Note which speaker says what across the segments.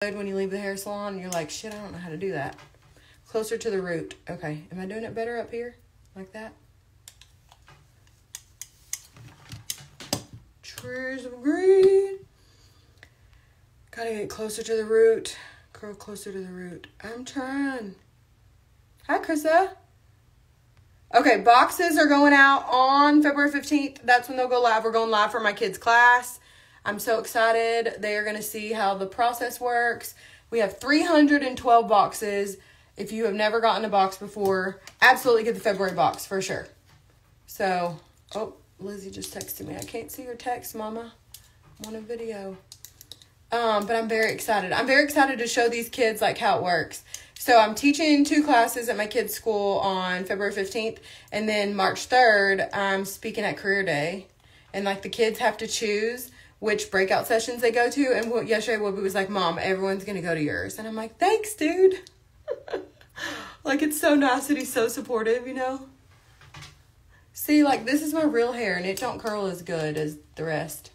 Speaker 1: when you leave the hair salon and you're like, shit, I don't know how to do that. Closer to the root. Okay, am I doing it better up here? Like that? Trees of green. Gotta get closer to the root. Curl closer to the root. I'm trying. Hi, Krista. Okay, boxes are going out on February 15th. That's when they'll go live. We're going live for my kids' class. I'm so excited. They are going to see how the process works. We have 312 boxes. If you have never gotten a box before, absolutely get the February box for sure. So, oh, Lizzie just texted me. I can't see your text, Mama. I'm on a video. But I'm very excited. I'm very excited to show these kids like how it works. So I'm teaching 2 classes at my kids' school on February 15th. And then March 3rd, I'm speaking at Career Day. And like the kids have to choose which breakout sessions they go to. And yesterday, Whoopi was like, Mom, everyone's going to go to yours. And I'm like, thanks, dude. Like, it's so nice that he's so supportive, you know? See, like, this is my real hair, and it don't curl as good as the rest.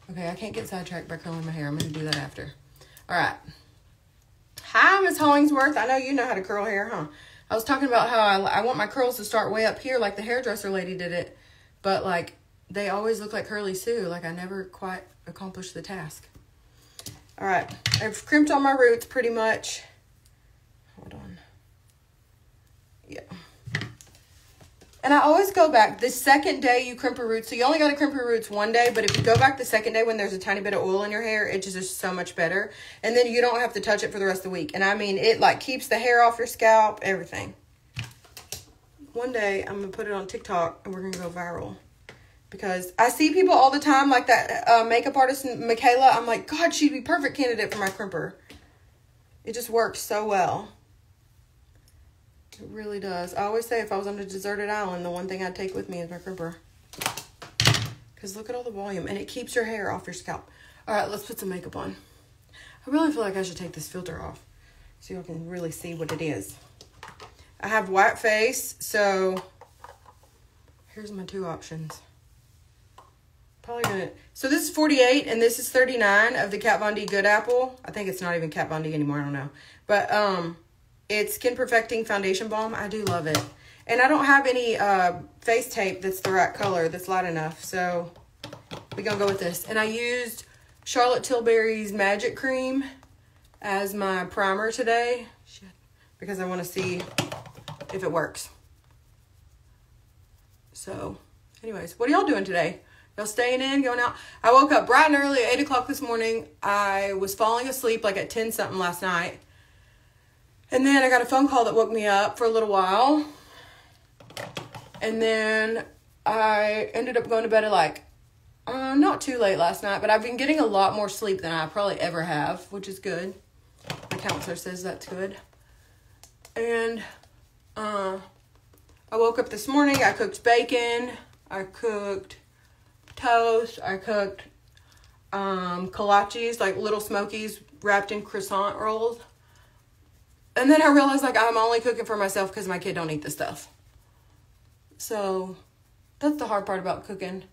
Speaker 1: Okay, I can't get sidetracked by curling my hair. I'm going to do that after. All right. Hi, Miss Hollingsworth. I know you know how to curl hair, huh? I was talking about how I want my curls to start way up here like the hairdresser lady did it. But, like, they always look like Curly Sue. Like, I never quite accomplished the task. All right. I've crimped all my roots pretty much. Hold on. Yeah. And I always go back. The second day you crimp your roots, so you only got to crimp your roots one day, but if you go back the second day when there's a tiny bit of oil in your hair, it just is so much better. And then you don't have to touch it for the rest of the week. And I mean, it like keeps the hair off your scalp, everything. One day I'm going to put it on TikTok and we're going to go viral. Because I see people all the time, like that makeup artist, Michaela. I'm like, God, she'd be perfect candidate for my crimper. It just works so well. It really does. I always say if I was on a deserted island, the one thing I'd take with me is my crimper. Because look at all the volume. And it keeps your hair off your scalp. All right, let's put some makeup on. I really feel like I should take this filter off so you can really see what it is. I have white face, so here's my 2 options. Probably gonna. So this is 48 and this is 39 of the Kat Von D Good Apple. I think it's not even Kat Von D anymore. I don't know. But it's Skin Perfecting Foundation Balm. I do love it. And I don't have any face tape that's the right color, that's light enough. So we're going to go with this. And I used Charlotte Tilbury's Magic Cream as my primer today. Because I want to see if it works. So, anyways, what are y'all doing today? Y'all staying in, going out? I woke up bright and early at 8 o'clock this morning. I was falling asleep like at 10 something last night. And then I got a phone call that woke me up for a little while. And then I ended up going to bed at like, not too late last night. But I've been getting a lot more sleep than I probably ever have, which is good. My counselor says that's good. And I woke up this morning. I cooked bacon. I cooked toast. I cooked kolaches, like little smokies wrapped in croissant rolls. And then I realized like I'm only cooking for myself because my kid don't eat this stuff. So that's the hard part about cooking.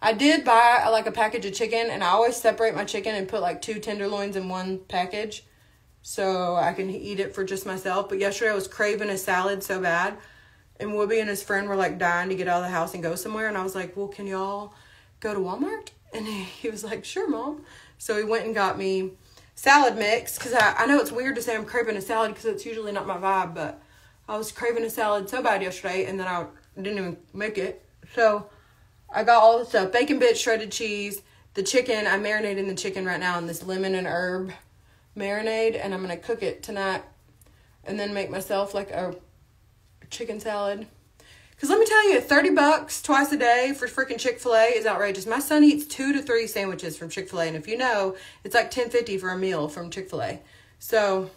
Speaker 1: I did buy like a package of chicken, and I always separate my chicken and put like 2 tenderloins in one package so I can eat it for just myself. But yesterday I was craving a salad so bad, and Whoopi and his friend were like dying to get out of the house and go somewhere. And I was like, well, can y'all go to Walmart? And he was like, sure, Mom. So he went and got me salad mix, because I know it's weird to say I'm craving a salad because it's usually not my vibe, but I was craving a salad so bad yesterday, and then I didn't even make it. So I got all the stuff: bacon bits, shredded cheese, the chicken. I'm marinating the chicken right now in this lemon and herb marinade, and I'm going to cook it tonight and then make myself like a chicken salad. Because let me tell you, $30 twice a day for freaking Chick-fil-A is outrageous. My son eats 2 to 3 sandwiches from Chick-fil-A. And if you know, it's like $10.50 for a meal from Chick-fil-A. So,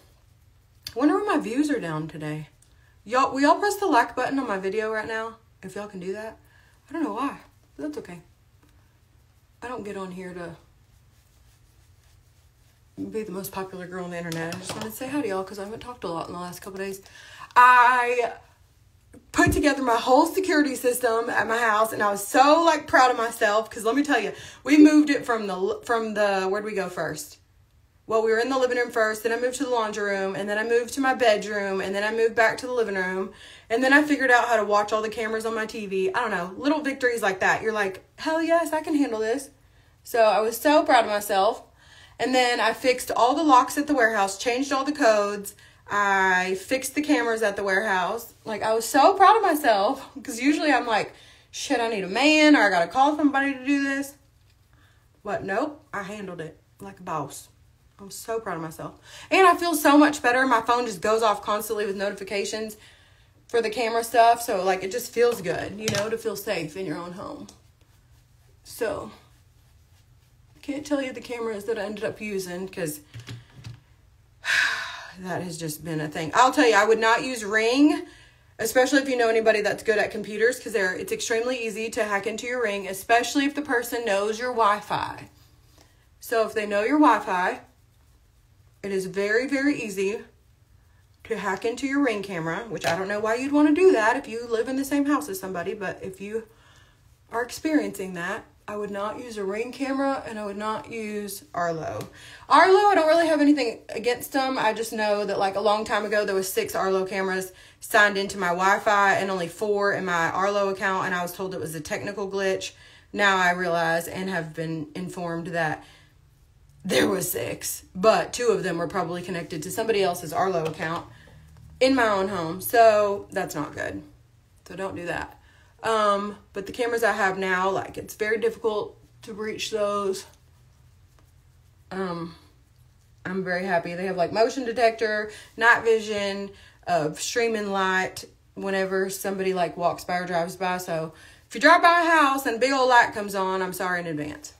Speaker 1: I wonder why my views are down today. Y'all, will y'all press the like button on my video right now? If y'all can do that. I don't know why. But that's okay. I don't get on here to be the most popular girl on the internet. I just wanted to say hi to y'all because I haven't talked a lot in the last couple days. I put together my whole security system at my house, and I was so like proud of myself because let me tell you, we moved it from the where'd we go first? Well, we were in the living room first, then I moved to the laundry room, and then I moved to my bedroom, and then I moved back to the living room, and then I figured out how to watch all the cameras on my TV. I don't know, little victories like that. You're like, hell yes, I can handle this. So I was so proud of myself. And then I fixed all the locks at the warehouse, changed all the codes. I fixed the cameras at the warehouse. Like, I was so proud of myself because usually I'm like, shit, I need a man or I got to call somebody to do this. But nope, I handled it like a boss. I'm so proud of myself. And I feel so much better. My phone just goes off constantly with notifications for the camera stuff. So, like, it just feels good, you know, to feel safe in your own home. So, I can't tell you the cameras that I ended up using because that has just been a thing. I'll tell you, I would not use Ring, especially if you know anybody that's good at computers, because it's extremely easy to hack into your Ring, especially if the person knows your Wi-Fi. So, if they know your Wi-Fi, it is very, very easy to hack into your Ring camera, which I don't know why you'd want to do that if you live in the same house as somebody, but if you are experiencing that, I would not use a Ring camera, and I would not use Arlo. Arlo, I don't really have anything against them. I just know that like a long time ago, there was 6 Arlo cameras signed into my Wi-Fi and only 4 in my Arlo account, and I was told it was a technical glitch. Now I realize and have been informed that there was 6, but 2 of them were probably connected to somebody else's Arlo account in my own home. So that's not good. So don't do that. But the cameras I have now, like, it's very difficult to reach those. I'm very happy. They have like motion detector, night vision, streaming light whenever somebody like walks by or drives by. So if you drive by a house and a big old light comes on, I'm sorry in advance.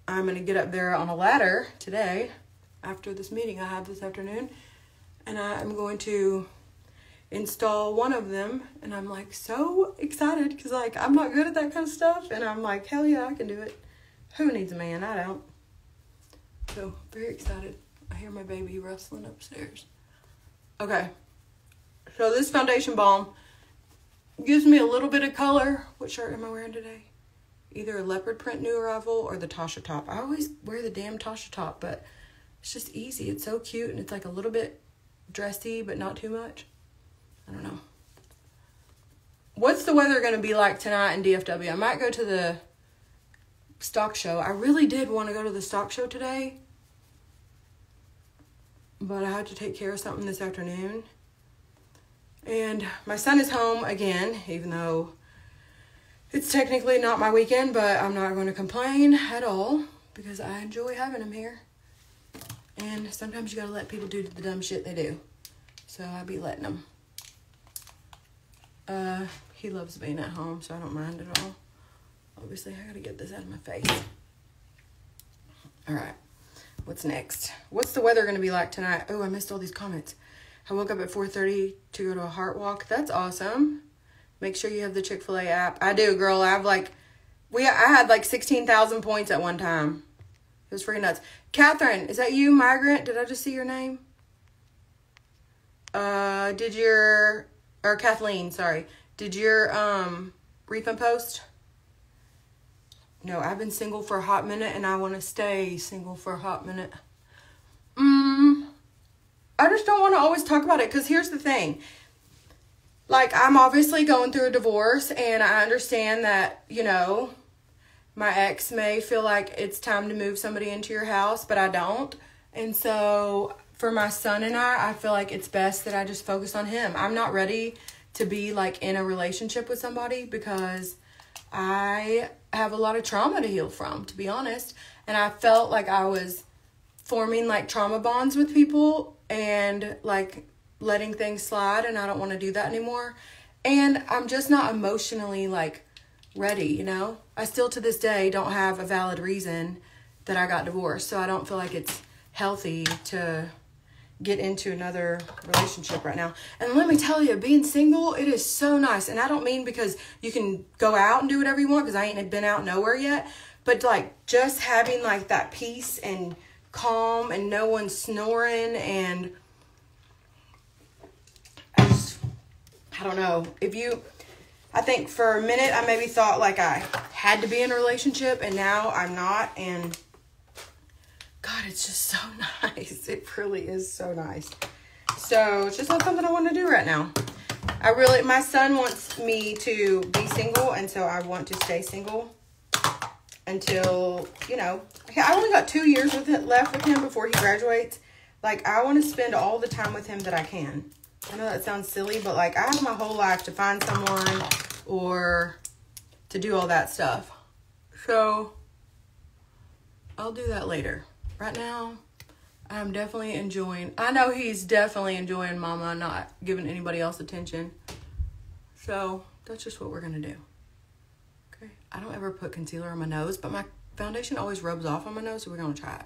Speaker 1: I'm going to get up there on a ladder today after this meeting I have this afternoon, and I'm going to install one of them, and I'm like so excited because like I'm not good at that kind of stuff, and I'm like, hell yeah, I can do it. Who needs a man? I don't. So very excited. I hear my baby rustling upstairs. Okay, so this foundation balm gives me a little bit of color. What shirt am I wearing today? Either a leopard print New Arrival or the Tasha top. I always wear the damn Tasha top, but it's just easy. It's so cute, and it's like a little bit dressy, but not too much. I don't know. What's the weather going to be like tonight in DFW? I might go to the stock show. I really did want to go to the stock show today, but I had to take care of something this afternoon. And my son is home again, even though it's technically not my weekend, but I'm not going to complain at all because I enjoy having him here. And sometimes you got to let people do the dumb shit they do. So I be letting them. He loves being at home, so I don't mind at all. Obviously, I got to get this out of my face. All right. What's next? What's the weather going to be like tonight? Oh, I missed all these comments. I woke up at 4:30 to go to a heart walk. That's awesome. Make sure you have the Chick-fil-A app. I do, girl. I have like, I had like 16,000 points at one time. It was freaking nuts. Catherine, is that you, Migrant? Did I just see your name? Or Kathleen, sorry. Did your refund post? No, I've been single for a hot minute, and I want to stay single for a hot minute. I just don't want to always talk about it, because here's the thing. Like, I'm obviously going through a divorce, and I understand that, you know, my ex may feel like it's time to move somebody into your house, but I don't. And so, for my son and I feel like it's best that I just focus on him. I'm not ready to be, like, in a relationship with somebody because I have a lot of trauma to heal from, to be honest. And I felt like I was forming, like, trauma bonds with people and, like, letting things slide, and I don't want to do that anymore. And I'm just not emotionally, like, ready, you know? I still, to this day, don't have a valid reason that I got divorced, so I don't feel like it's healthy to get into another relationship right now. And let me tell you, being single, it is so nice. And I don't mean because you can go out and do whatever you want, because I ain't been out nowhere yet, but, like, just having, like, that peace and calm and no one snoring, and I don't know. I think for a minute I maybe thought like I had to be in a relationship, and now I'm not, and God, it's just so nice. It really is so nice. So it's just not something I want to do right now. My son wants me to be single, and so I want to stay single until, you know, I only got 2 years left with him before he graduates. Like, I want to spend all the time with him that I can. I know that sounds silly, but like, I have my whole life to find someone or to do all that stuff. So I'll do that later. Right now, I'm definitely enjoying, I know he's definitely enjoying Mama not giving anybody else attention. So that's just what we're going to do. Okay. I don't ever put concealer on my nose, but my foundation always rubs off on my nose, so we're going to try it.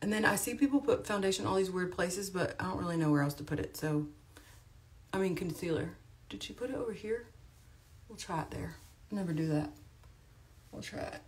Speaker 1: And then I see people put foundation all these weird places, but I don't really know where else to put it. So, I mean, concealer. Did she put it over here? We'll try it there. Never do that. We'll try it.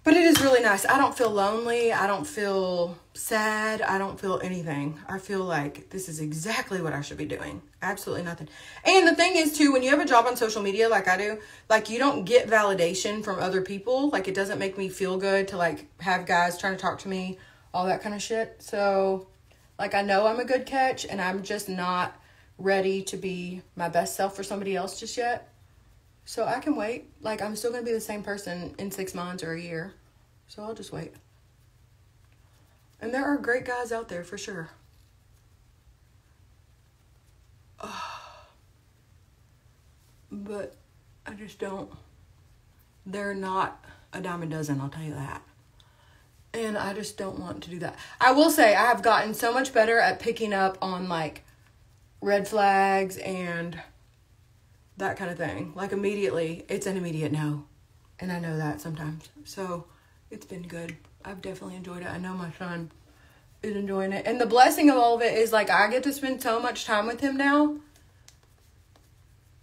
Speaker 1: But it is really nice. I don't feel lonely. I don't feel sad. I don't feel anything. I feel like this is exactly what I should be doing. Absolutely nothing. And the thing is, too, when you have a job on social media like I do, like, you don't get validation from other people. Like, it doesn't make me feel good to, like, have guys trying to talk to me, all that kind of shit. So, like, I know I'm a good catch, and I'm just not ready to be my best self for somebody else just yet. So I can wait. Like, I'm still going to be the same person in 6 months or a year. So I'll just wait. And there are great guys out there for sure. But I just don't. They're not a dime a dozen, I'll tell you that. And I just don't want to do that. I will say I have gotten so much better at picking up on, like, red flags and that kind of thing. Like, immediately, it's an immediate no. And I know that sometimes. So it's been good. I've definitely enjoyed it. I know my son is enjoying it. And the blessing of all of it is, like, I get to spend so much time with him now.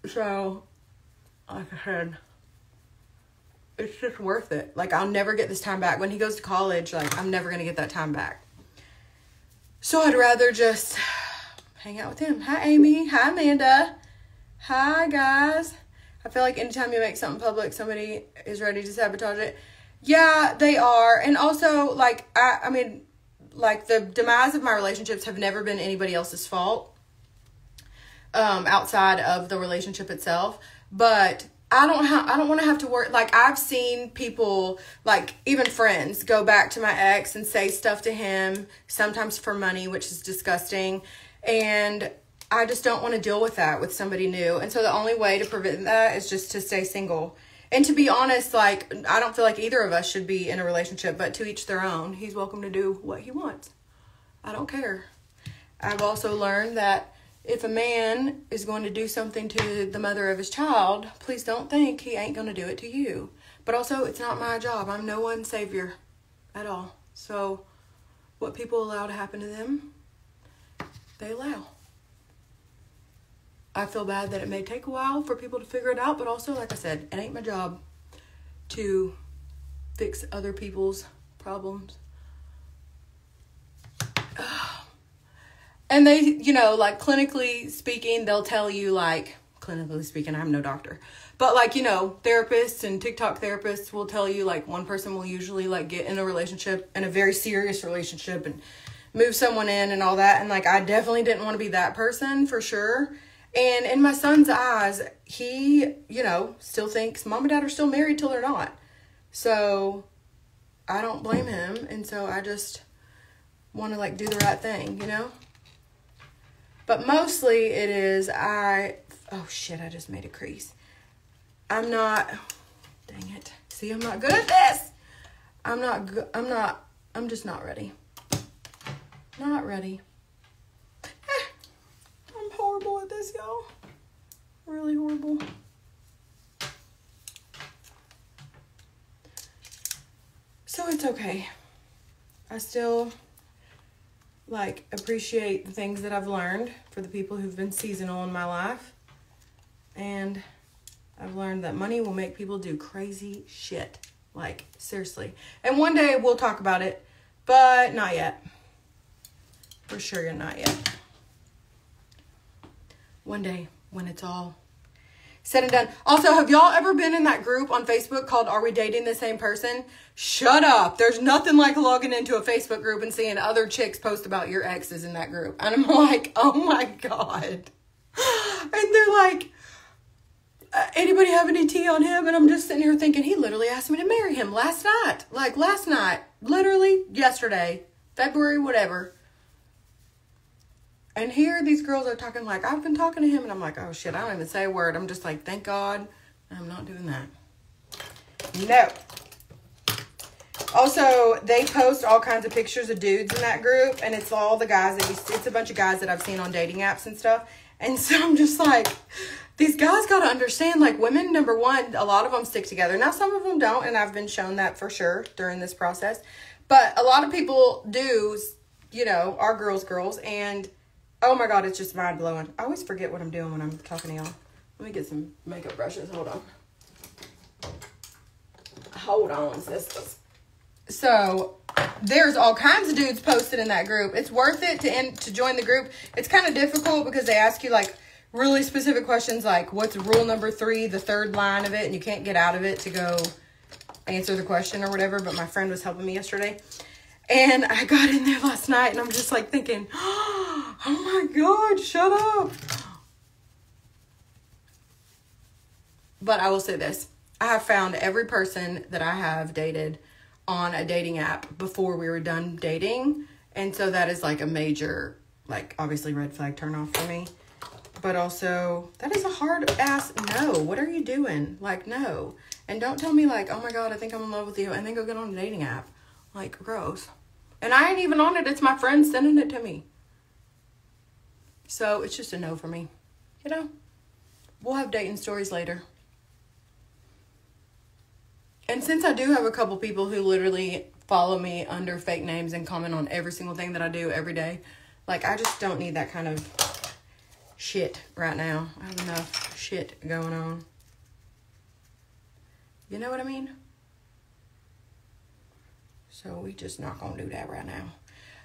Speaker 1: So, like I said, it's just worth it. Like, I'll never get this time back. When he goes to college, like, I'm never going to get that time back. So I'd rather just hang out with him. Hi, Amy. Hi, Amanda. Hi, guys. I feel like anytime you make something public, somebody is ready to sabotage it. Yeah, they are. And also, like, I mean, like, the demise of my relationships have never been anybody else's fault. Outside of the relationship itself. But I don't want to have to work. Like, I've seen people, like, even friends, go back to my ex and say stuff to him, sometimes for money, which is disgusting. And I just don't want to deal with that with somebody new. And so the only way to prevent that is just to stay single. And to be honest, like, I don't feel like either of us should be in a relationship, but to each their own. He's welcome to do what he wants. I don't care. I've also learned that if a man is going to do something to the mother of his child, please don't think he ain't going to do it to you. But also, it's not my job. I'm no one's savior at all. So what people allow to happen to them, they allow. I feel bad that it may take a while for people to figure it out, but also, like I said, it ain't my job to fix other people's problems. And they, you know, like, clinically speaking, they'll tell you, like, clinically speaking, I'm no doctor, but, like, you know, therapists and TikTok therapists will tell you, like, one person will usually, like, get in a relationship, in a very serious relationship, and move someone in and all that. And, like, I definitely didn't want to be that person for sure. And in my son's eyes, he, you know, still thinks mom and dad are still married till they're not. So I don't blame him. And so I just want to, like, do the right thing, you know? But mostly it is oh shit, I just made a crease. Dang it. See, I'm not good at this. I'm just not ready. Not ready. I'm horrible at this, y'all. Really horrible. So it's okay. I still, like, appreciate the things that I've learned for the people who've been seasonal in my life. And I've learned that money will make people do crazy shit. Like, seriously. And one day we'll talk about it, but not yet. For sure, not yet. one day when it's all said and done. Also, have y'all ever been in that group on Facebook called Are We Dating the Same Person? Shut up. There's nothing like logging into a Facebook group and seeing other chicks post about your exes in that group. And I'm like, oh my God. And they're like, anybody have any tea on him? And I'm just sitting here thinking, he literally asked me to marry him last night. Like last night. Literally yesterday. February, whatever. And here these girls are talking like, I've been talking to him. And I'm like, oh shit, I don't even say a word. I'm just like, thank God I'm not doing that. No. Also, they post all kinds of pictures of dudes in that group. And it's all the guys that it's a bunch of guys that I've seen on dating apps and stuff. And so I'm just like, these guys got to understand, like women, number one, a lot of them stick together. Now, some of them don't. And I've been shown that for sure during this process. But a lot of people do, you know, are girls. And oh my God, it's just mind blowing. I always forget what I'm doing when I'm talking to y'all. Let me get some makeup brushes. Hold on, sisters. So there's all kinds of dudes posted in that group. It's worth it to join the group. It's kind of difficult because they ask you like really specific questions like what's rule number 3, the third line of it, and you can't get out of it to go answer the question or whatever. But my friend was helping me yesterday. And I got in there last night and I'm just like thinking, oh my God, shut up. But I will say this. I have found every person that I have dated on a dating app before we were done dating. And so that is like a major, like obviously red flag turn off for me. But also that is a hard ass no. What are you doing? Like, no. And don't tell me like, oh my God, I think I'm in love with you. And then go get on a dating app. Like, gross. And I ain't even on it. It's my friend sending it to me. So it's just a no for me. You know, we'll have dating stories later. And since I do have a couple people who literally follow me under fake names and comment on every single thing that I do every day, like I just don't need that kind of shit right now. I have enough shit going on. You know what I mean? So we just not going to do that right now.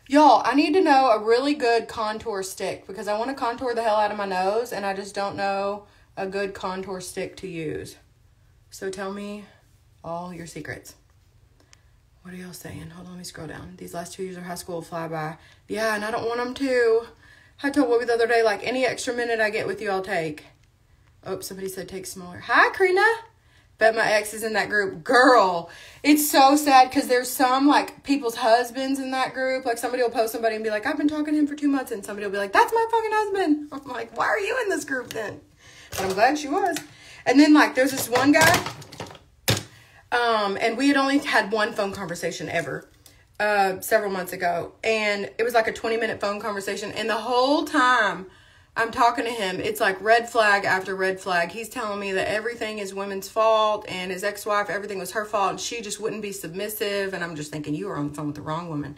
Speaker 1: Y'all, I need to know a really good contour stick because I want to contour the hell out of my nose and I just don't know a good contour stick to use. So tell me all your secrets. What are y'all saying? Hold on, let me scroll down. These last 2 years of high school will fly by. Yeah, and I don't want them to. I told Wobby the other day, like, any extra minute I get with you, I'll take. Oh, somebody said take smaller. Hi, Karina. Bet my ex is in that group. Girl, it's so sad because there's some, like, people's husbands in that group. Like, somebody will post somebody and be like, I've been talking to him for 2 months. And somebody will be like, that's my fucking husband. I'm like, why are you in this group then? But I'm glad she was. And then, like, there's this one guy. And we had only had one phone conversation ever. Several months ago. And it was like a 20-minute phone conversation. And the whole time I'm talking to him, it's like red flag after red flag. He's telling me that everything is women's fault and his ex-wife, everything was her fault and she just wouldn't be submissive. And I'm just thinking, you were on the phone with the wrong woman.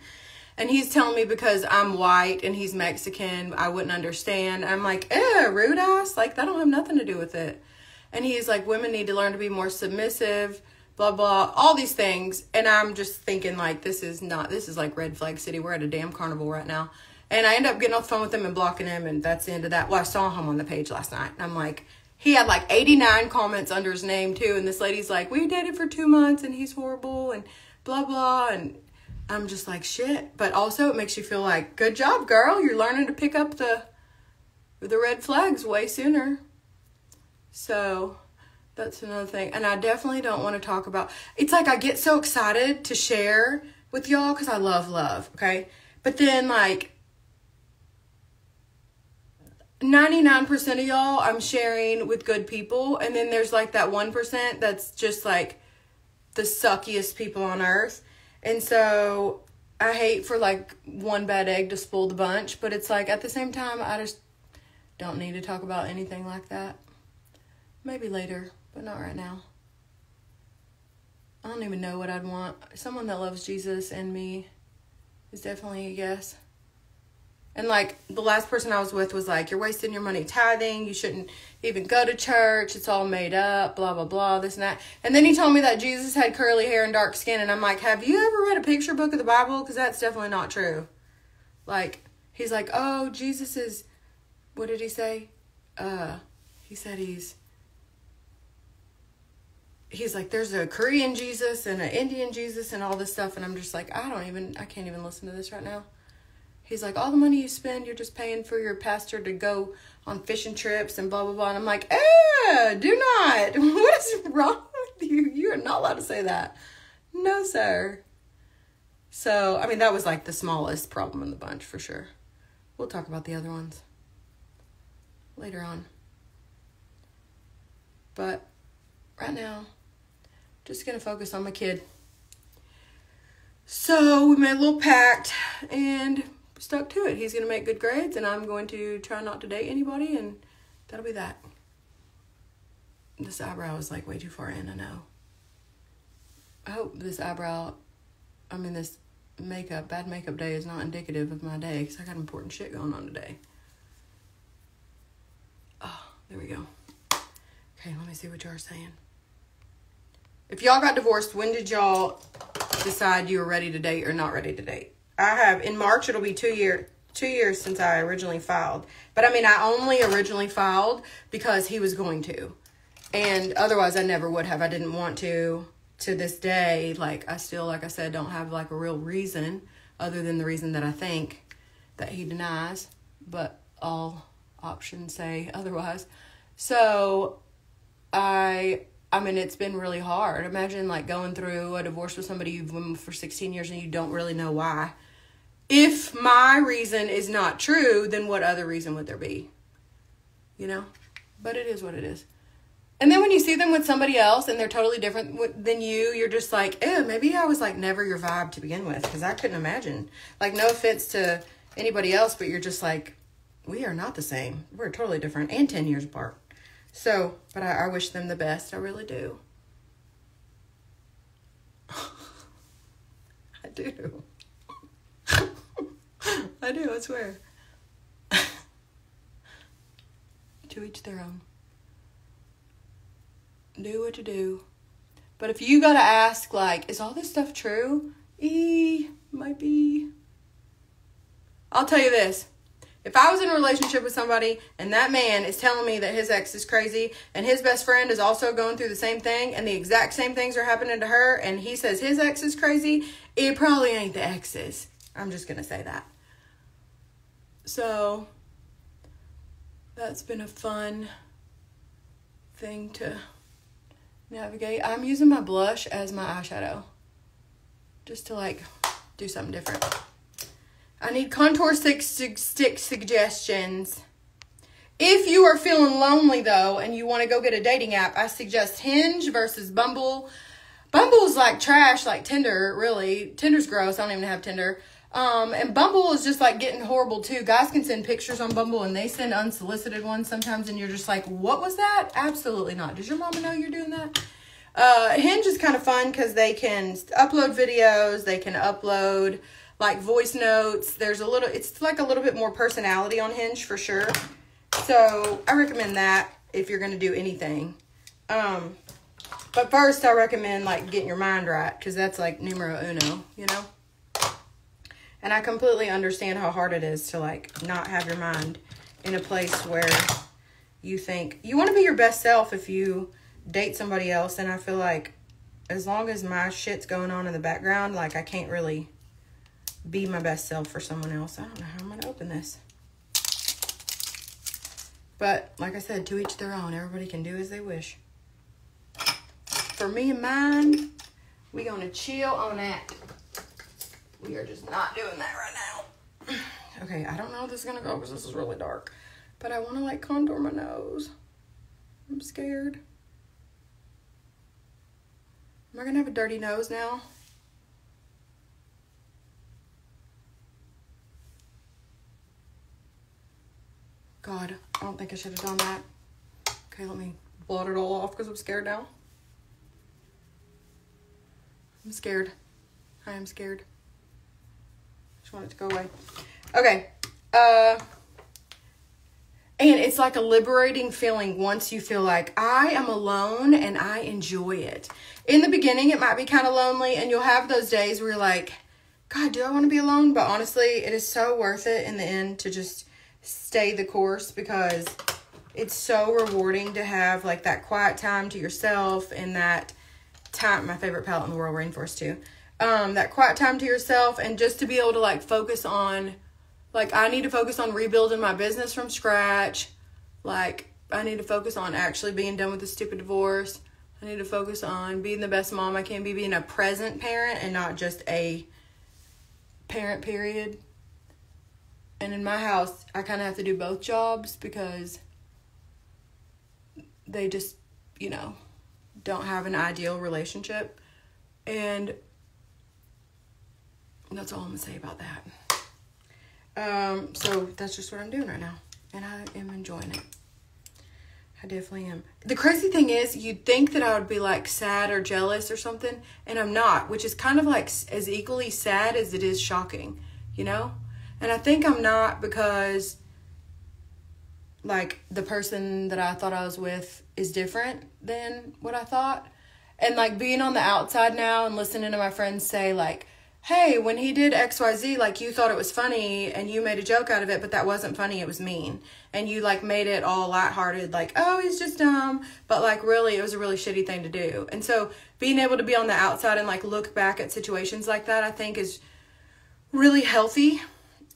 Speaker 1: And he's telling me because I'm white and he's Mexican, I wouldn't understand. I'm like, rude ass. Like, that don't have nothing to do with it. And he's like, women need to learn to be more submissive, blah, blah, all these things. And I'm just thinking, like, this is like red flag city. We're at a damn carnival right now. And I end up getting off the phone with him and blocking him, and that's the end of that. Well, I saw him on the page last night. And I'm like, he had like 89 comments under his name, too. And this lady's like, we dated for 2 months, and he's horrible, and blah, blah. And I'm just like, shit. But also, it makes you feel like, good job, girl. You're learning to pick up the red flags way sooner. So that's another thing. And I definitely don't want to talk about... It's like I get so excited to share with y'all because I love love, okay? But then, like, 99% of y'all I'm sharing with good people. And then there's, like, that 1% that's just, like, the suckiest people on earth. And so I hate for, like, one bad egg to spoil the bunch. But it's, like, at the same time, I just don't need to talk about anything like that. Maybe later. But not right now. I don't even know what I'd want. Someone that loves Jesus and me is definitely a yes. And, like, the last person I was with was like, you're wasting your money tithing. You shouldn't even go to church. It's all made up, blah, blah, blah, this and that. And then he told me that Jesus had curly hair and dark skin. And I'm like, have you ever read a picture book of the Bible? Because that's definitely not true. Like, he's like, oh, Jesus is, what did he say? he said he's like, there's a Korean Jesus and an Indian Jesus and all this stuff. And I'm just like, I can't even listen to this right now. He's like, all the money you spend, you're just paying for your pastor to go on fishing trips and blah, blah, blah. And I'm like, do not. What is wrong with you? You are not allowed to say that. No, sir. So, I mean, that was like the smallest problem in the bunch for sure. We'll talk about the other ones later on. But right now, just going to focus on my kid. So we made a little pact and stuck to it. He's going to make good grades, and I'm going to try not to date anybody, and that'll be that. This eyebrow is like way too far in, I know. I hope this bad makeup day is not indicative of my day, because I got important shit going on today. Oh, there we go. Okay, let me see what y'all are saying. If y'all got divorced, when did y'all decide you were ready to date or not ready to date? I have, in March, it'll be 2 years since I originally filed. But I mean, I only originally filed because he was going to. And otherwise, I never would have. I didn't want to. To this day, like, I still, like I said, don't have like a real reason other than the reason that I think that he denies. But all options say otherwise. So, I mean, it's been really hard. Imagine like going through a divorce with somebody you've been with for 16 years and you don't really know why. If my reason is not true, then what other reason would there be? You know? But it is what it is. And then when you see them with somebody else and they're totally different than you, you're just like, ew, maybe I was like never your vibe to begin with. Because I couldn't imagine. Like, no offense to anybody else, but you're just like, we are not the same. We're totally different and 10 years apart. So, but I wish them the best. I really do. I do. I do, I swear. To each their own. Do what you do. But if you gotta ask, like, is all this stuff true? Might be. I'll tell you this. If I was in a relationship with somebody and that man is telling me that his ex is crazy and his best friend is also going through the same thing and the exact same things are happening to her and he says his ex is crazy, it probably ain't the ex's. I'm just going to say that. So, that's been a fun thing to navigate. I'm using my blush as my eyeshadow. Just to, like, do something different. I need contour stick suggestions. If you are feeling lonely, though, and you want to go get a dating app, I suggest Hinge versus Bumble. Bumble's like trash, like Tinder, really. Tinder's gross. I don't even have Tinder. And Bumble is just like getting horrible, too. Guys can send pictures on Bumble, and they send unsolicited ones sometimes, and you're just like, what was that? Absolutely not. Does your mama know you're doing that? Hinge is kind of fun because they can upload videos. They can upload like voice notes. It's like a little bit more personality on Hinge for sure. So I recommend that if you're going to do anything. But first I recommend like getting your mind right, because that's like numero uno, you know? And I completely understand how hard it is to like not have your mind in a place where you think you want to be your best self if you date somebody else. And I feel like as long as my shit's going on in the background, like I can't really be my best self for someone else. I don't know how I'm going to open this. But, like I said, to each their own. Everybody can do as they wish. For me and mine, we going to chill on that. We are just not doing that right now. Okay, I don't know how this is going to go because this is really dark. But I want to, like, contour my nose. I'm scared. Am I going to have a dirty nose now? God, I don't think I should have done that. Okay, let me blot it all off because I'm scared now. I'm scared. I am scared. Just want it to go away. Okay. And it's like a liberating feeling once you feel like I am alone and I enjoy it. In the beginning, it might be kind of lonely and you'll have those days where you're like, God, do I want to be alone? But honestly, it is so worth it in the end to just stay the course, because it's so rewarding to have like that quiet time to yourself and that time. My favorite palette in the world, Rainforest 2. That quiet time to yourself, and just to be able to like focus on, like, I need to focus on rebuilding my business from scratch. Like, I need to focus on actually being done with the stupid divorce. I need to focus on being the best mom I can be, being a present parent and not just a parent, period. And in my house, I kind of have to do both jobs because they just, you know, don't have an ideal relationship. And that's all I'm going to say about that. So that's just what I'm doing right now. And I am enjoying it. I definitely am. The crazy thing is, you'd think that I would be like sad or jealous or something, and I'm not, which is kind of like as equally sad as it is shocking, you know? And I think I'm not because like the person that I thought I was with is different than what I thought. And like being on the outside now and listening to my friends say like, hey, when he did XYZ, like, you thought it was funny and you made a joke out of it, but that wasn't funny, it was mean. And you, like, made it all lighthearted, like, oh, he's just dumb. But, like, really, it was a really shitty thing to do. And so being able to be on the outside and, like, look back at situations like that, I think is really healthy.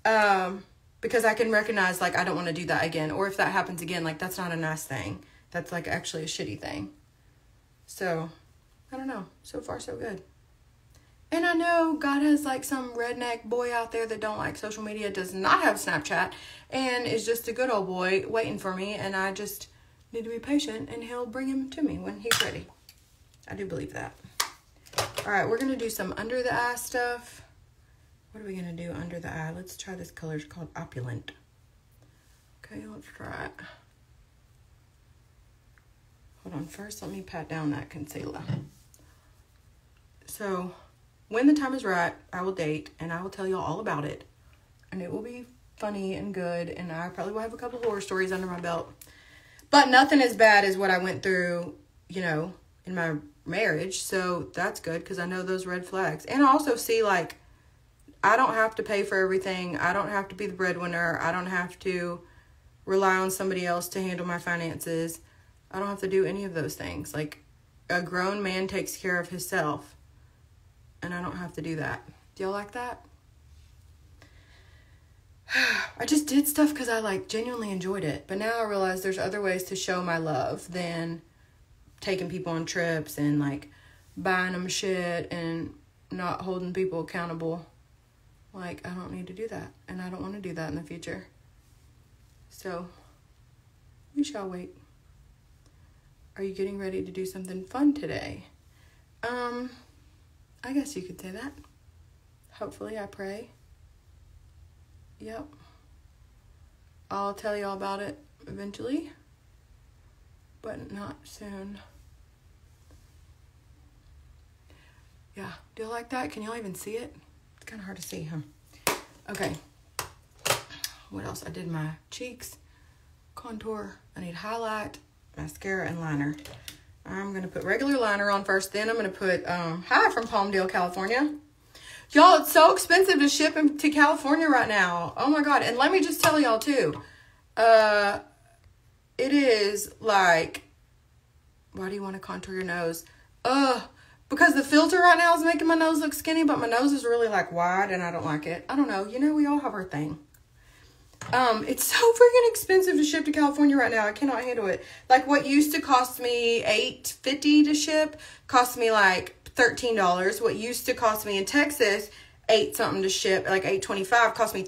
Speaker 1: Because I can recognize, like, I don't want to do that again. Or if that happens again, like, that's not a nice thing. That's, like, actually a shitty thing. So, I don't know. So far, so good. And I know God has like some redneck boy out there that don't like social media, does not have Snapchat, and is just a good old boy waiting for me, and I just need to be patient, and he'll bring him to me when he's ready. I do believe that. All right, we're going to do some under the eye stuff. What are we going to do under the eye? Let's try this color. It's called Opulent. Okay, let's try it. Hold on. First, let me pat down that concealer. So, when the time is right, I will date, and I will tell y'all all about it. And it will be funny and good, and I probably will have a couple horror stories under my belt. But nothing as bad as what I went through, you know, in my marriage. So that's good, because I know those red flags. And I also see, like, I don't have to pay for everything. I don't have to be the breadwinner. I don't have to rely on somebody else to handle my finances. I don't have to do any of those things. Like, a grown man takes care of himself. And I don't have to do that. Do y'all like that? I just did stuff because I like genuinely enjoyed it. But now I realize there's other ways to show my love than taking people on trips and like buying them shit and not holding people accountable. Like, I don't need to do that. And I don't want to do that in the future. So, we shall wait. Are you getting ready to do something fun today? I guess you could say that. Hopefully, I pray. Yep. I'll tell you all about it eventually, but not soon. Yeah. Do you like that? Can y'all even see it? It's kind of hard to see, huh? Okay. What else? I did my cheeks, contour. I need highlight, mascara, and liner. I'm going to put regular liner on first. Then I'm going to put, hi from Palmdale, California. Y'all, it's so expensive to ship to California right now. Oh my God. And let me just tell y'all too. It is like, why do you want to contour your nose? Because the filter right now is making my nose look skinny, but my nose is really like wide and I don't like it. I don't know. You know, we all have our thing. It's so freaking expensive to ship to California right now. I cannot handle it. Like, what used to cost me $8.50 to ship cost me like $13. What used to cost me in Texas $8 something to ship, like $8.25, cost me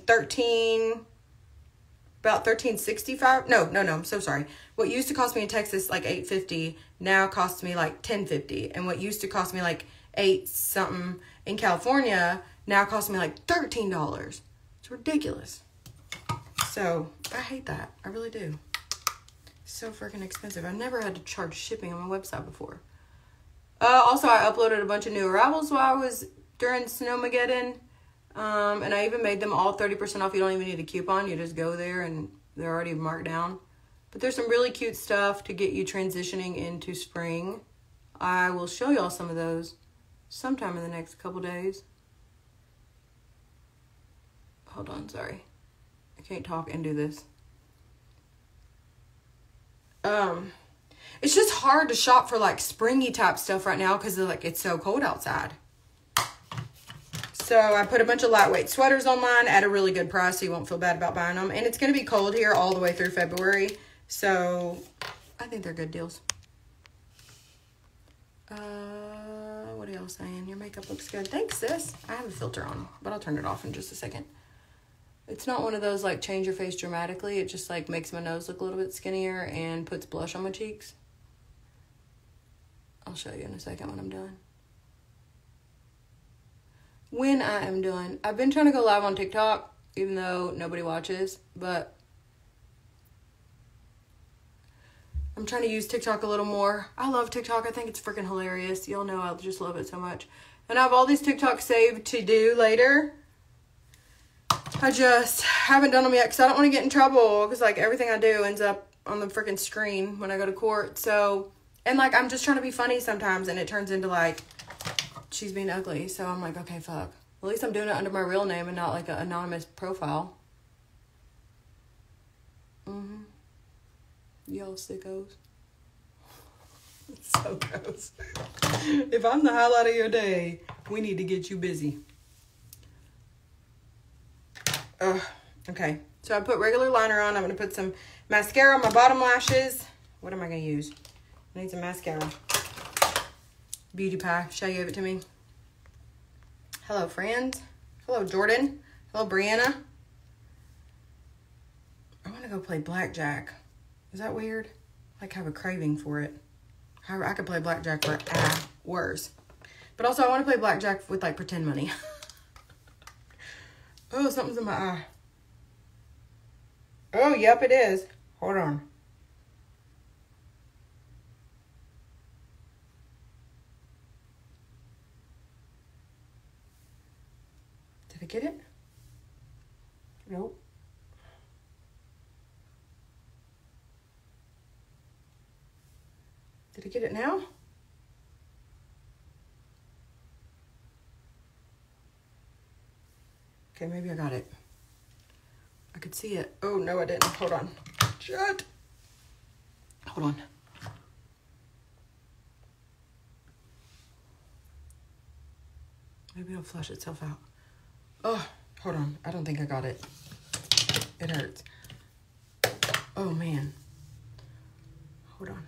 Speaker 1: about $13.65. No, I'm so sorry. What used to cost me in Texas like $8.50 now costs me like $10.50, and what used to cost me like $8 something in California now costs me like $13. It's ridiculous. So, I hate that. I really do. It's so freaking expensive. I never had to charge shipping on my website before. Also, I uploaded a bunch of new arrivals while I was during Snowmageddon. And I even made them all 30% off. You don't even need a coupon. You just go there and they're already marked down. But there's some really cute stuff to get you transitioning into spring. I will show y'all some of those sometime in the next couple days. Hold on, sorry. I can't talk and do this. It's just hard to shop for like springy type stuff right now because like it's so cold outside. So I put a bunch of lightweight sweaters on mine at a really good price so you won't feel bad about buying them. And it's going to be cold here all the way through February. So I think they're good deals. What are y'all saying? Your makeup looks good. Thanks, sis. I have a filter on, but I'll turn it off in just a second. It's not one of those like change your face dramatically. It just like makes my nose look a little bit skinnier and puts blush on my cheeks. I'll show you in a second when I'm done. When I am done. I've been trying to go live on TikTok, even though nobody watches, but I'm trying to use TikTok a little more. I love TikTok. I think it's freaking hilarious. Y'all know I just love it so much. And I have all these TikToks saved to do later. I just haven't done them yet because I don't want to get in trouble because like everything I do ends up on the freaking screen when I go to court. So, and like I'm just trying to be funny sometimes and it turns into like she's being ugly. So I'm like, okay, fuck. At least I'm doing it under my real name and not like an anonymous profile. Y'all sickos. It's so gross. If I'm the highlight of your day, we need to get you busy. Okay. So I put regular liner on. I'm going to put some mascara on my bottom lashes. What am I going to use? I need some mascara. Beauty Pie. Shay gave it to me. Hello, friends. Hello, Jordan. Hello, Brianna. I want to go play blackjack. Is that weird? Like, I have a craving for it. I could play blackjack for hours. But also, I want to play blackjack with, like, pretend money. Oh, something's in my eye. Oh, yep, it is. Hold on. Did I get it? Nope. Did I get it now? Okay, maybe I got it. I could see it. Oh, no, I didn't. Hold on. Shit. Hold on. Maybe it'll flush itself out. Oh, hold on. I don't think I got it. It hurts. Oh, man. Hold on.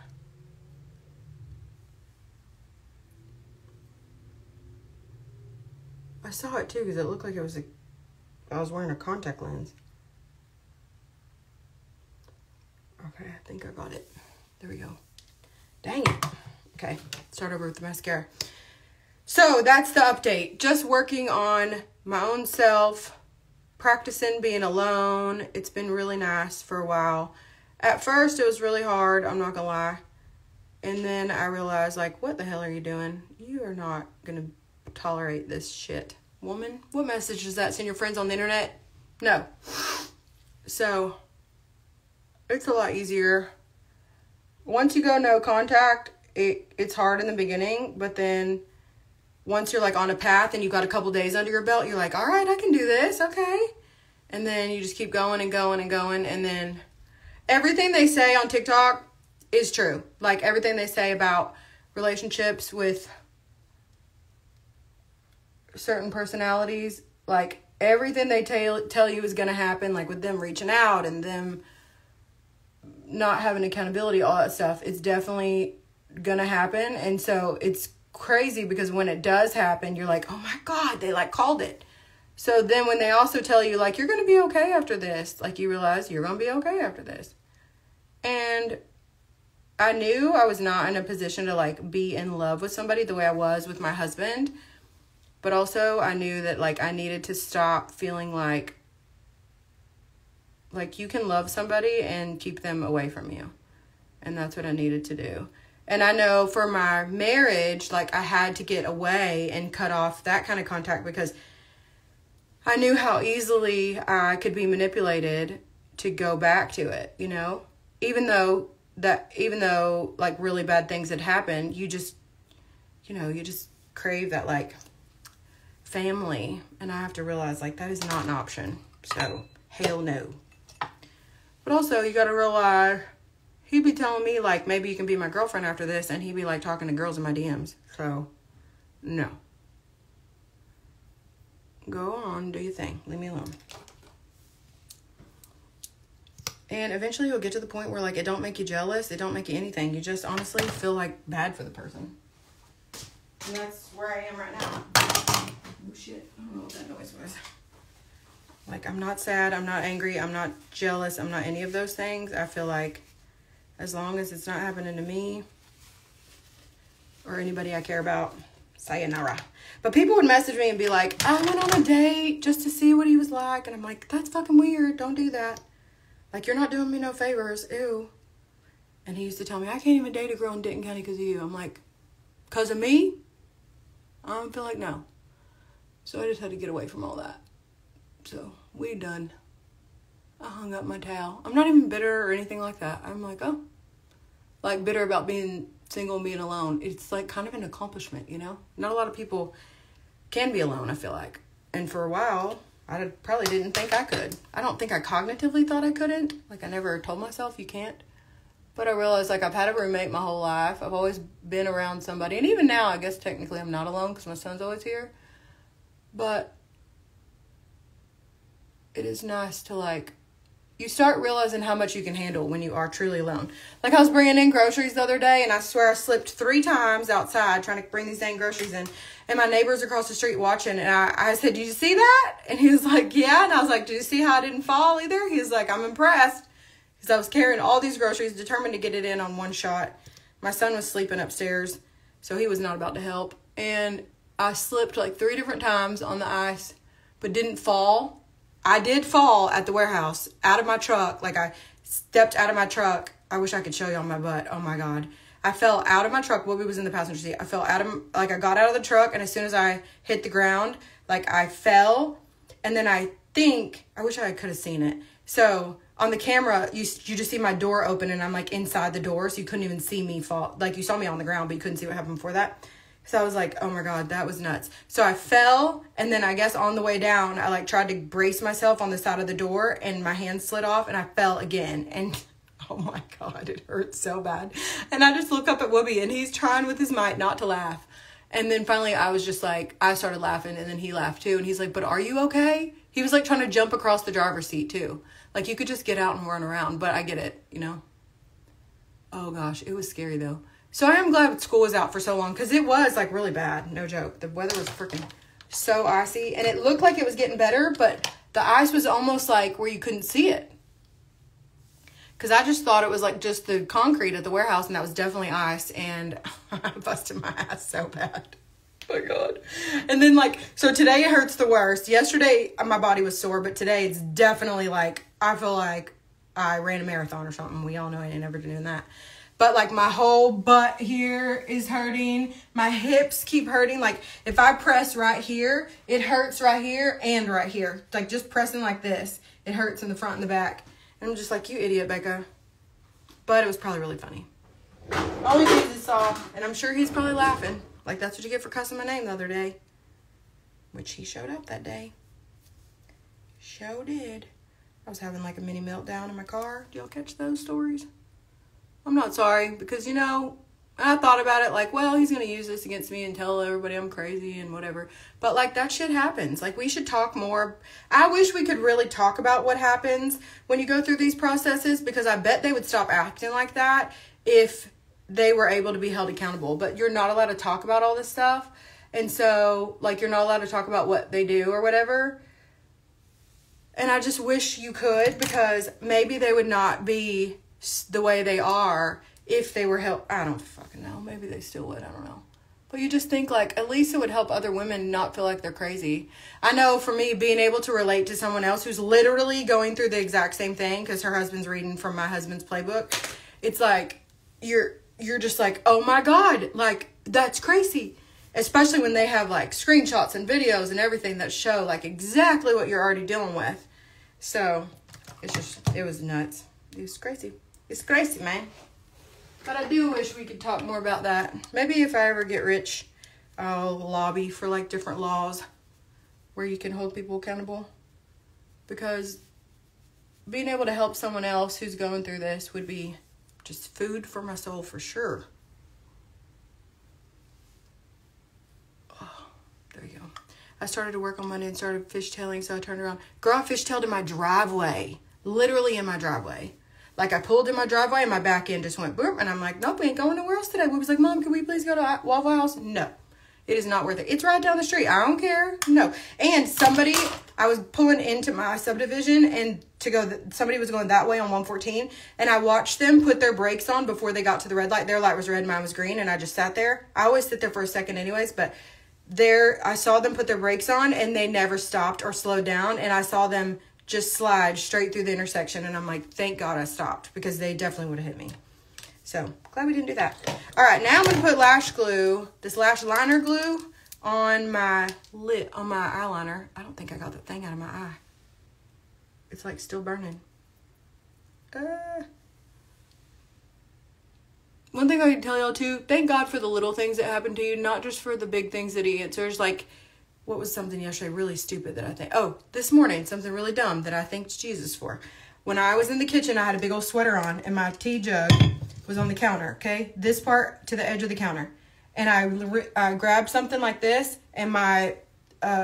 Speaker 1: I saw it too because it looked like it was I was wearing a contact lens. Okay, I think I got it. There we go. Dang it. Okay, start over with the mascara. So that's the update. Just working on my own self, practicing being alone. It's been really nice for a while. At first, it was really hard. I'm not gonna lie. And then I realized, like, what the hell are you doing? You are not gonna tolerate this shit. Woman, what message does that send your friends on the internet? No. So, it's a lot easier. Once you go no contact, it's hard in the beginning, but then once you're like on a path and you've got a couple days under your belt, you're like, all right, I can do this, okay. And then you just keep going and going and going, and then everything they say on TikTok is true. Like everything they say about relationships with certain personalities, like everything they tell you is going to happen, like with them reaching out and them not having accountability, all that stuff, it's definitely going to happen. And so it's crazy because when it does happen, you're like, oh my God, they like called it. So then when they also tell you like, you're going to be okay after this, like you realize you're going to be okay after this. And I knew I was not in a position to like be in love with somebody the way I was with my husband. But also I knew that like I needed to stop feeling like you can love somebody and keep them away from you. And that's what I needed to do. And I know for my marriage, like I had to get away and cut off that kind of contact because I knew how easily I could be manipulated to go back to it, you know? Even though like really bad things had happened, you just crave that like family. And I have to realize like that is not an option. So hell no. But also you got to realize he'd be telling me, like, maybe you can be my girlfriend after this, and he'd be, like, talking to girls in my DMs. So, no. Go on, do your thing. Leave me alone. And eventually you'll get to the point where, like, it don't make you jealous. It don't make you anything. You just honestly feel, like, bad for the person. And that's where I am right now. Oh, shit. I don't know what that noise was. Like, I'm not sad. I'm not angry. I'm not jealous. I'm not any of those things. I feel like as long as it's not happening to me or anybody I care about, sayonara. But people would message me and be like, I went on a date just to see what he was like. And I'm like, that's fucking weird. Don't do that. Like, you're not doing me no favors. Ew. And he used to tell me, I can't even date a girl in Denton County because of you. I'm like, because of me? I don't feel like no. So I just had to get away from all that. So, we done. I hung up my towel. I'm not even bitter or anything like that. I'm like, oh. Like, bitter about being single and being alone. It's, like, kind of an accomplishment, you know? Not a lot of people can be alone, I feel like. And for a while, I probably didn't think I could. I don't think I cognitively thought I couldn't. Like, I never told myself you can't. But I realized, like, I've had a roommate my whole life. I've always been around somebody. And even now, I guess technically I'm not alone because my son's always here. But it is nice to, like, you start realizing how much you can handle when you are truly alone. Like, I was bringing in groceries the other day, and I swear I slipped 3 times outside trying to bring these dang groceries in. And my neighbors across the street watching, and I said, did you see that? And he was like, yeah. And I was like, did you see how I didn't fall either? He was like, I'm impressed. Because I was carrying all these groceries, determined to get it in on one shot. My son was sleeping upstairs, so he was not about to help. And I slipped like 3 different times on the ice, but didn't fall. I did fall at the warehouse, out of my truck. Like, I stepped out of my truck. I wish I could show you on my butt. Oh, my God. I fell out of my truck. Whoopi was in the passenger seat. I fell out of, like, I got out of the truck, and as soon as I hit the ground, like, I fell. And then I wish I could have seen it. So on the camera, you just see my door open, and I'm, like, inside the door, so you couldn't even see me fall. Like, you saw me on the ground, but you couldn't see what happened before that. So I was like, oh, my God, that was nuts. So I fell, and then I guess on the way down, I, like, tried to brace myself on the side of the door, and my hand slid off, and I fell again. And, oh, my God, it hurt so bad. And I just look up at Whoopi, and he's trying with his might not to laugh. And then finally, I was just like, I started laughing, and then he laughed, too. And he's like, but are you okay? He was, like, trying to jump across the driver's seat, too. Like, you could just get out and run around, but I get it, you know? Oh, gosh, it was scary, though. So I am glad school was out for so long, because it was, like, really bad. No joke. The weather was freaking so icy, and it looked like it was getting better, but the ice was almost, like, where you couldn't see it. Because I just thought it was, like, just the concrete at the warehouse, and that was definitely ice, and I busted my ass so bad. Oh, my God. And then, like, so today it hurts the worst. Yesterday, my body was sore, but today it's definitely, like, I feel like I ran a marathon or something. We all know I ain't never doing that. But, like, my whole butt here is hurting. My hips keep hurting. Like, if I press right here, it hurts right here and right here. Like, just pressing like this, it hurts in the front and the back. And I'm just like, you idiot, Becca. But it was probably really funny. Only Jesus saw, and I'm sure he's probably laughing. Like, that's what you get for cussing my name the other day. Which he showed up that day. Sure did. I was having, like, a mini meltdown in my car. Do y'all catch those stories? I'm not sorry, because, you know, I thought about it like, well, he's going to use this against me and tell everybody I'm crazy and whatever. But, like, that shit happens. Like, we should talk more. I wish we could really talk about what happens when you go through these processes, because I bet they would stop acting like that if they were able to be held accountable. But you're not allowed to talk about all this stuff. And so, like, you're not allowed to talk about what they do or whatever. And I just wish you could, because maybe they would not be the way they are if they were held. I don't fucking know. Maybe they still would. I don't know. But you just think, like, at least it would help other women not feel like they're crazy. I know for me, being able to relate to someone else who's literally going through the exact same thing, because her husband's reading from my husband's playbook, it's like, you're just like, oh my God, like, that's crazy. Especially when they have, like, screenshots and videos and everything that show, like, exactly what you're already dealing with. So, it was nuts. It was crazy. It's crazy, man. But I do wish we could talk more about that. Maybe if I ever get rich, I'll lobby for, like, different laws where you can hold people accountable. Because being able to help someone else who's going through this would be Just food for my soul for sure. Oh, there you go. I started to work on Monday and started fishtailing, so I turned around. Girl, I fishtailed in my driveway. Literally in my driveway. Like, I pulled in my driveway and my back end just went boom. And I'm like, nope, we ain't going nowhere else today. We was like, Mom, can we please go to Waffle House? No. It is not worth it. It's right down the street. I don't care. No. And I was pulling into my subdivision and somebody was going that way on 114. And I watched them put their brakes on before they got to the red light. Their light was red, mine was green. And I just sat there. I always sit there for a second anyways, but I saw them put their brakes on and they never stopped or slowed down. And I saw them just slide straight through the intersection. And I'm like, thank God I stopped, because they definitely would have hit me. So, glad we didn't do that. All right, now I'm going to put lash glue, this lash liner glue, on my eyeliner. I don't think I got that thing out of my eye. It's like still burning. One thing I can tell y'all too, thank God for the little things that happen to you, not just for the big things that he answers. Like, what was something yesterday really stupid that I think, this morning, something really dumb that I thanked Jesus for. When I was in the kitchen, I had a big old sweater on and my tea jug was on the counter, okay? This part to the edge of the counter. And I grabbed something like this and my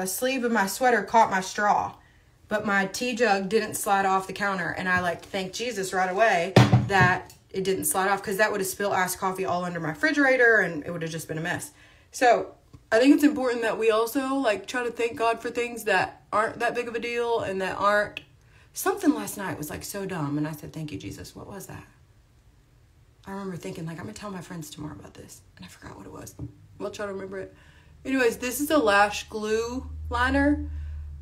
Speaker 1: sleeve of my sweater caught my straw. But my tea jug didn't slide off the counter. And I thanked Jesus right away that it didn't slide off, because that would have spilled iced coffee all under my refrigerator and it would have just been a mess. So I think it's important that we also try to thank God for things that aren't that big of a deal and that aren't. Something last night was so dumb, and I said, thank you, Jesus. What was that? I remember thinking, I'm going to tell my friends tomorrow about this, and I forgot what it was. We'll try to remember it. Anyways, this is a lash glue liner.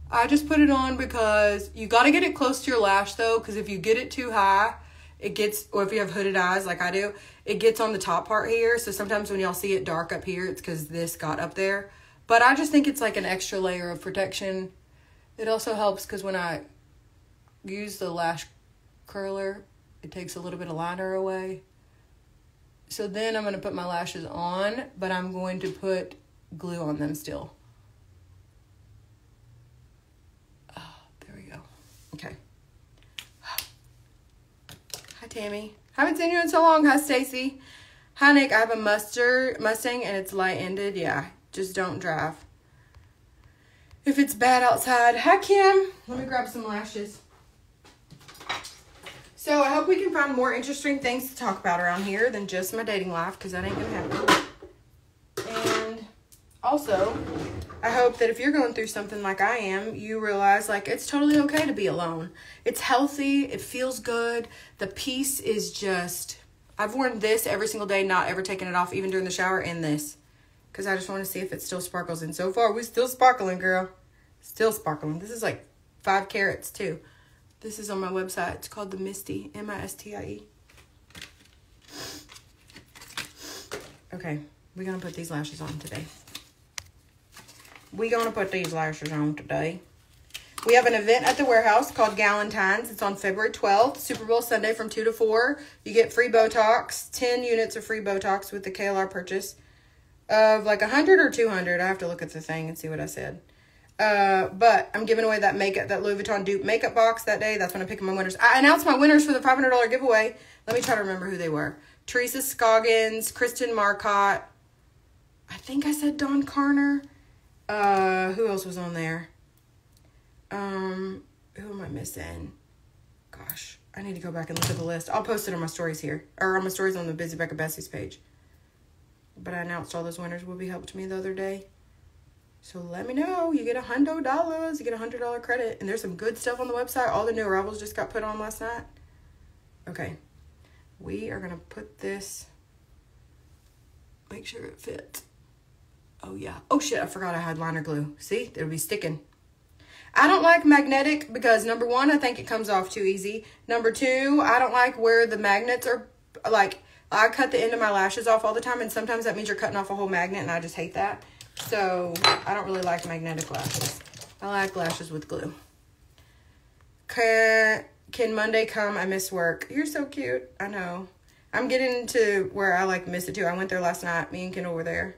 Speaker 1: I just put it on because you got to get it close to your lash, though, because if you get it too high, or if you have hooded eyes like I do, it gets on the top part here. So sometimes when y'all see it dark up here, it's because this got up there. But I just think it's an extra layer of protection. It also helps because when I use the lash curler, it takes a little bit of liner away. So then I'm going to put my lashes on, but I'm going to put glue on them still. Oh, there we go. Okay. Hi, Tammy. Haven't seen you in so long. Hi, Stacy. Hi, Nick. I have a Mustang and it's light-ended. Yeah, just don't drive if it's bad outside. Hi, Kim. Let me grab some lashes. So I hope we can find more interesting things to talk about around here than just my dating life, because that ain't gonna happen. And also, I hope that if you're going through something like I am, you realize it's totally okay to be alone. It's healthy. It feels good. The peace is just, I've worn this every single day, not ever taking it off, even during the shower, and this, because I just want to see if it still sparkles. And so far, we're still sparkling, girl. Still sparkling. This is 5 carats too. This is on my website. It's called the Mistie, M-I-S-T-I-E. Okay, we're going to put these lashes on today. We have an event at the warehouse called Galentine's. It's on February 12th, Super Bowl Sunday from 2 to 4. You get free Botox, 10 units of free Botox with the KLR purchase of 100 or 200. I have to look at the thing and see what I said. But I'm giving away that Louis Vuitton dupe makeup box that day. That's when I'm picking my winners. I announced my winners for the $500 giveaway. Let me try to remember who they were. Teresa Scoggins, Kristen Marcotte. I think I said Dawn Carner. Who else was on there? Who am I missing? Gosh, I need to go back and look at the list. I'll post it on my stories here, or on my stories on the Busy Becca Bessie's page. But I announced all those winners will be helped me the other day. So let me know. You get $100. You get $100 credit. And there's some good stuff on the website. All the new arrivals just got put on last night. Okay. We are going to put this. Make sure it fits. Oh, yeah. Oh, shit. I forgot I had liner glue. See? It'll be sticking. I don't like magnetic because, number one, I think it comes off too easy. Number two, I don't like where the magnets are. I cut the end of my lashes off all the time. And sometimes that means you're cutting off a whole magnet. And I just hate that. So, I don't really like magnetic lashes. I like lashes with glue. Can Monday come? I miss work. You're so cute. I know. I'm getting to where I miss it too. I went there last night. Me and Kendall were there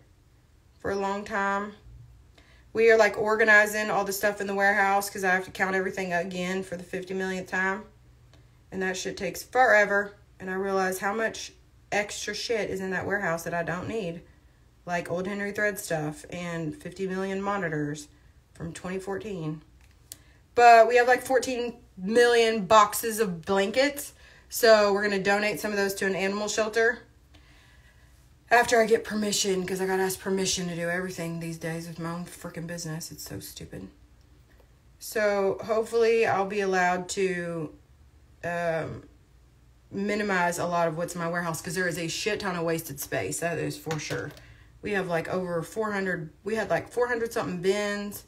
Speaker 1: for a long time. We are organizing all the stuff in the warehouse because I have to count everything again for the 50 millionth time. And that shit takes forever. And I realized how much extra shit is in that warehouse that I don't need. Like old Henry Thread stuff and 50 million monitors from 2014. But we have like 14 million boxes of blankets. So we're going to donate some of those to an animal shelter. After I get permission, because I got to ask permission to do everything these days with my own freaking business. It's so stupid. So hopefully I'll be allowed to minimize a lot of what's in my warehouse, because there is a shit ton of wasted space. That is for sure. We have like over 400, we had like 400 something bins.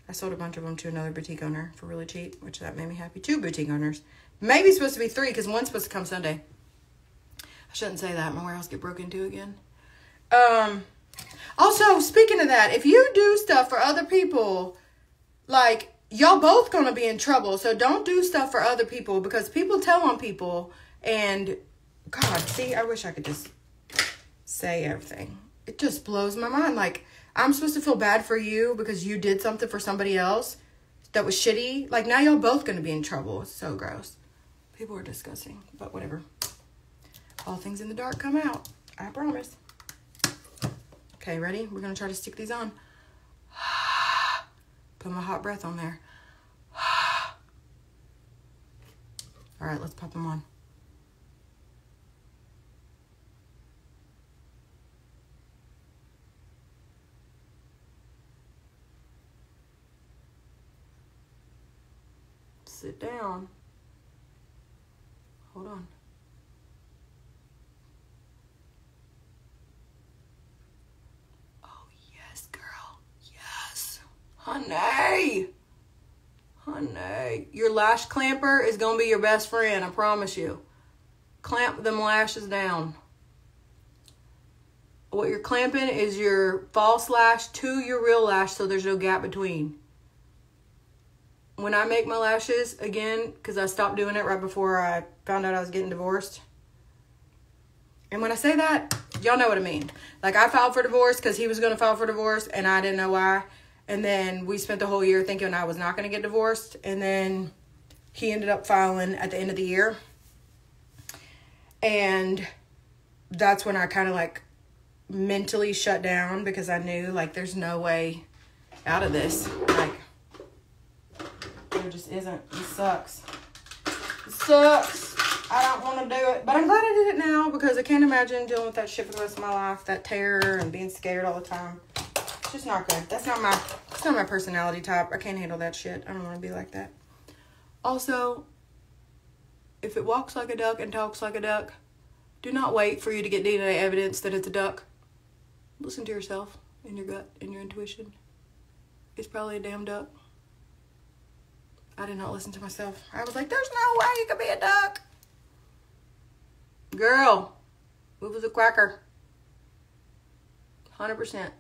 Speaker 1: I sold a bunch of them to another boutique owner for really cheap, which that made me happy. 2 boutique owners. Maybe supposed to be 3, because one's supposed to come Sunday. I shouldn't say that. My warehouse get broken into again. Also, speaking of that, if you do stuff for other people, like, y'all both gonna be in trouble. So don't do stuff for other people, because people tell on people. And God, see, I wish I could just say everything. It just blows my mind. Like, I'm supposed to feel bad for you because you did something for somebody else that was shitty. Like, now y'all both gonna be in trouble. It's so gross. People are disgusting, but whatever. All things in the dark come out. I promise. Okay, ready? We're gonna try to stick these on. Put my hot breath on there. All right, let's pop them on. Sit down. Hold on. Oh, yes, girl. Yes. Honey. Honey. Your lash clamper is going to be your best friend, I promise you. Clamp them lashes down. What you're clamping is your false lash to your real lash, so there's no gap between. When I make my lashes again, because I stopped doing it right before I found out I was getting divorced. And when I say that, y'all know what I mean. Like, I filed for divorce because he was going to file for divorce, and I didn't know why. And then we spent the whole year thinking I was not going to get divorced. And then he ended up filing at the end of the year. And that's when I kind of, like, mentally shut down, because I knew, like, there's no way out of this. Like, there just isn't. It sucks. It sucks. I don't want to do it. But I'm glad I did it now, because I can't imagine dealing with that shit for the rest of my life. That terror and being scared all the time. It's just not good. That's not my personality type. I can't handle that shit. I don't want to be like that. Also, if it walks like a duck and talks like a duck, do not wait for you to get DNA evidence that it's a duck. Listen to yourself and your gut and your intuition. It's probably a damn duck. I did not listen to myself. I was like, there's no way you could be a duck. Girl, it was a quacker. 100%.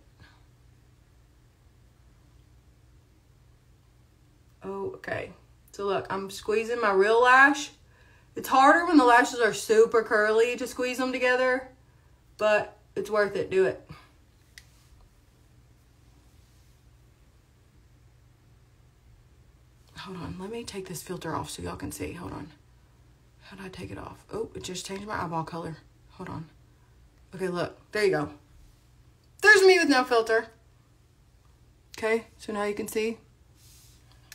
Speaker 1: Oh, okay. So look, I'm squeezing my real lash. It's harder when the lashes are super curly to squeeze them together, but it's worth it. Do it. Hold on. Let me take this filter off so y'all can see. Hold on. How do I take it off? Oh, it just changed my eyeball color. Hold on. Okay, look. There you go. There's me with no filter. Okay, so now you can see.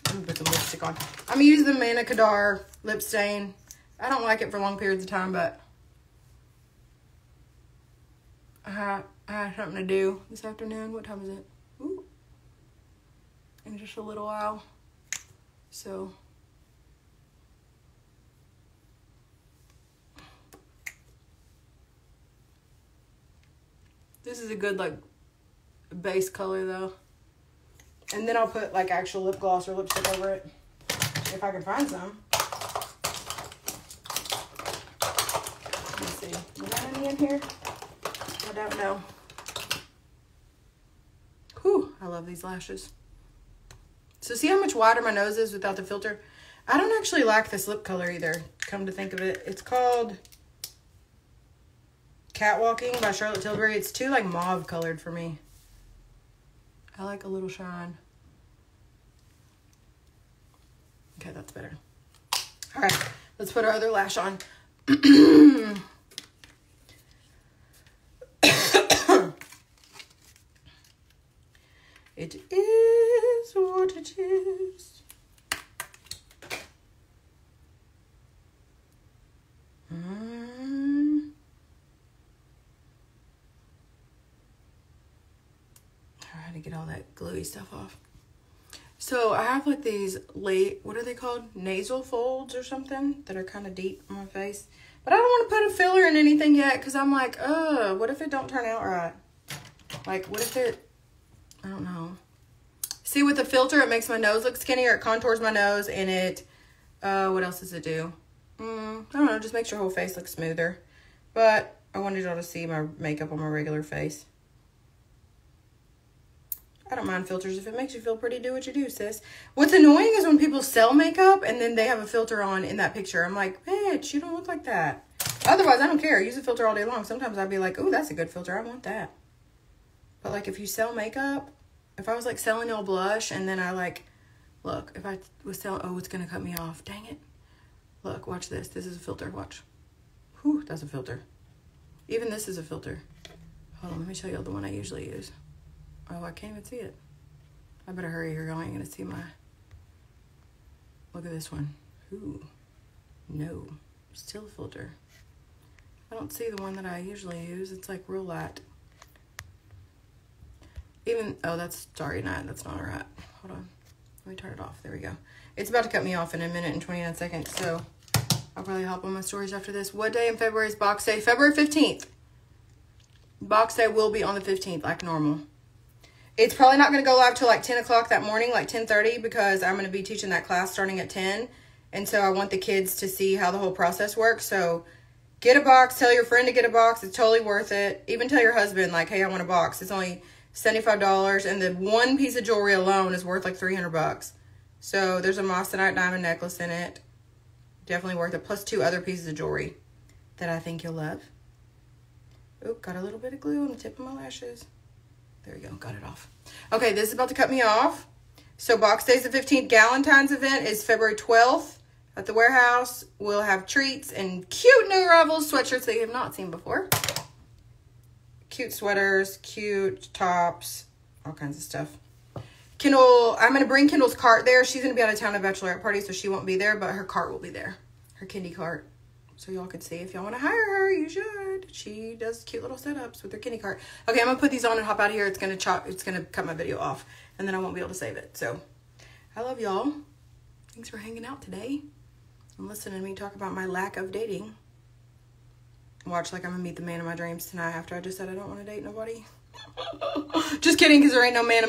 Speaker 1: I'm gonna put some lipstick on. I'm gonna use the Manna Kadar lip stain. I don't like it for long periods of time, but I had something to do this afternoon. What time is it? Ooh. In just a little while. So this is a good, like, base color though. And then I'll put, like, actual lip gloss or lipstick over it if I can find some. Let's see. Is there any in here? I don't know. Whew, I love these lashes. So see how much wider my nose is without the filter? I don't actually like this lip color either, come to think of it. It's called Catwalking by Charlotte Tilbury. It's too, like, mauve colored for me. I like a little shine. Okay, that's better. All right, let's put our other lash on. It is what it is. I had to get all that gluey stuff off. So I have like these what are they called? Nasal folds or something that are kind of deep on my face. But I don't want to put a filler in anything yet because I'm like, what if it don't turn out right? Like, what if it, I don't know. See, with the filter, it makes my nose look skinnier. It contours my nose and it, what else does it do? I don't know, just makes your whole face look smoother. But I wanted y'all to see my makeup on my regular face. I don't mind filters. If it makes you feel pretty, do what you do, sis. What's annoying is when people sell makeup and then they have a filter on in that picture. I'm like, bitch, you don't look like that. Otherwise, I don't care. Use a filter all day long. Sometimes I'd be like, oh, that's a good filter. I want that. But like if you sell makeup, if I was like selling y'all blush and then I like, look, if I was selling, oh, it's going to cut me off. Dang it. Look, watch this. This is a filter. Watch. Whew, that's a filter. Even this is a filter. Hold on, let me show you the one I usually use. Oh, I can't even see it. I better hurry here. I ain't gonna see my... Look at this one. Ooh. No. Still a filter. I don't see the one that I usually use. It's like real light. Even... Oh, that's Starry Night. That's not right. Hold on. Let me turn it off. There we go. It's about to cut me off in a minute and 29 seconds, so I'll probably hop on my stories after this. What day in February is Box Day? February 15th. Box Day will be on the 15th, like normal. It's probably not going to go live till like 10 o'clock that morning, like 10:30, because I'm going to be teaching that class starting at 10. And so I want the kids to see how the whole process works. So get a box. Tell your friend to get a box. It's totally worth it. Even tell your husband, like, hey, I want a box. It's only $75. And the one piece of jewelry alone is worth like $300. So there's a moissanite diamond necklace in it. Definitely worth it. Plus 2 other pieces of jewelry that I think you'll love. Oop, got a little bit of glue on the tip of my lashes. There we go, got it off. Okay, this is about to cut me off. So Box Day's the 15th. Galentine's event is February 12th at the warehouse. We'll have treats and cute new arrivals sweatshirts that you have not seen before. Cute sweaters, cute tops, all kinds of stuff. Kendall, I'm going to bring Kendall's cart there. She's going to be out of town at a bachelorette party, so she won't be there, but her cart will be there. Her kindy cart. So y'all can see. If y'all want to hire her, you should. She does cute little setups with her kindy cart. Okay, I'm going to put these on and hop out of here. It's going to cut my video off, and then I won't be able to save it. So, I love y'all. Thanks for hanging out today and listening to me talk about my lack of dating. Watch like I'm going to meet the man of my dreams tonight after I just said I don't want to date nobody. Just kidding, because there ain't no man in my